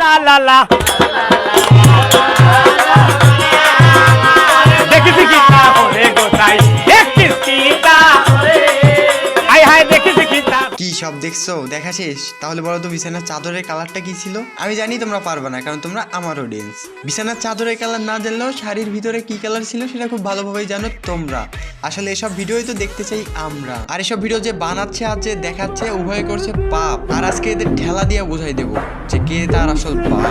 লা লা লা দেখেছি কি তাহলে গোটাই দেখেছি তাহলে হাই হাই দেখেছি কি কি সব দেখছো? দেখা শেষ? তাহলে বলো তো বিছানার চাদরের কালারটা কি ছিল? আমি জানি তোমরা পারবে না, কারণ তোমরা আমার অডিয়েন্স। বিছানার চাদরের কালার না জানলেও শাড়ির ভিতরে কি কালার ছিল সেটা খুব ভালোভাবেই জানো তোমরা। আসলে এসব ভিডিওই তো দেখতে চাই আমরা। আর এসব ভিডিও যে বানাচ্ছে আর যে দেখাচ্ছে উভয় করছে পাপ। আর আজকে এদের ঠেলা দিয়ে বোঝাই দেবো যে কে তার আসল পাপ।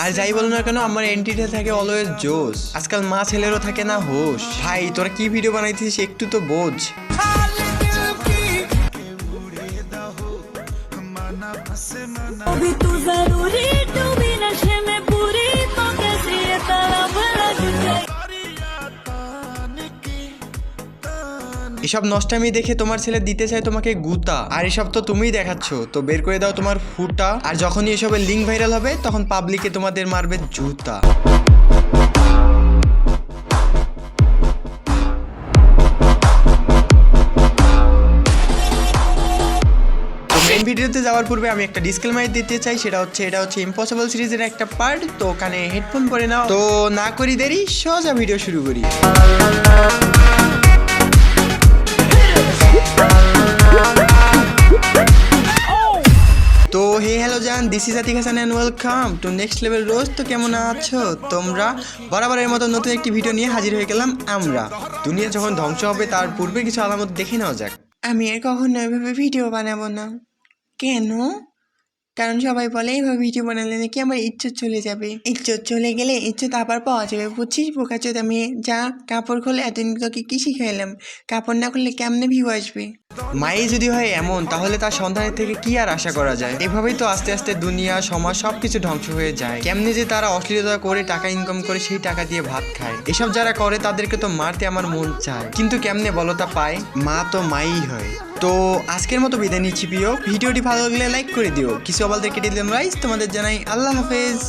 আর যাই বলো না কেন, আমার এন্ট্রিতে থাকে অলওয়েজ জোশ। আজকাল মা ছেলেরও থাকে না হোশ। ভাই তোরা কি ভিডিও বানাইছিস একটু তো বোঝ। এসব নষ্টামি দেখে তোমার ছেলে দিতে চায় তোমাকে গুতা। আর এসব তো তুমিই দেখাচ্ছ, তো বের করে দাও তোমার ফুটা। আর যখনই এসবের লিঙ্ক ভাইরাল হবে তখন পাবলিকে তোমাদের মারবে জুতা। মেইন ভিডিওতে যাওয়ার পূর্বে আমি একটা ডিসক্লেমার দিতে চাই, সেটা হচ্ছে এটা হচ্ছে ইম্পসিবল সিরিজের একটা পার্ট। তো ওখানে হেডফোন পরে নাও। তো না করি দেরি, সোজা ভিডিও শুরু করি। তো হে হ্যালো জান, this is Atik Hasan and welcome to next level রোজ। তো কেমন আছো তোমরা? বরাবরের মতো নতুন একটি ভিডিও নিয়ে হাজির হয়ে গেলাম আমরা। দুনিয়া যখন ধ্বংস হবে তার পূর্বে কিছু আলামত দেখে নেওয়া যাক। আমি আর কখনো এভাবে ভিডিও বানাবো না। কেন? কারণ সবাই বলে এইভাবে ভিডিও বানালে নাকি আমার ইজ্জত চলে যাবে। ইজ্জত চলে গেলে ইজ্জত আবার পাওয়া যাবে, বুঝছিস বোকাচোদ? আমি যা কাপড় খুলে এতদিন তোকে কি শিখাইলাম? কাপড় না খুললে কেমনে ভিউ আসবে? মাই যদি হয় এমন, তাহলে তার সন্তানের থেকে কি আর আশা করা যায়? এভাবেই তো আস্তে আস্তে দুনিয়া সমাজ সবকিছু ধ্বংস হয়ে যায়। কেমনে যে তারা অশ্লীলতা করে টাকা ইনকাম করে সেই টাকা দিয়ে ভাত খায়। এসব যারা করে তাদেরকে তো মারতে আমার মন চায়, কিন্তু কেমনে বলো তা পায়? মা তো মাই হয়। তো আজকের মতো বিদায় নিচ্ছি প্রিয়। ভিডিওটি ভালো লাগলে লাইক করে দিও। কিছু আবালদের কেটে দিলাম রাইস। তোমাদের জানাই আল্লাহ হাফেজ।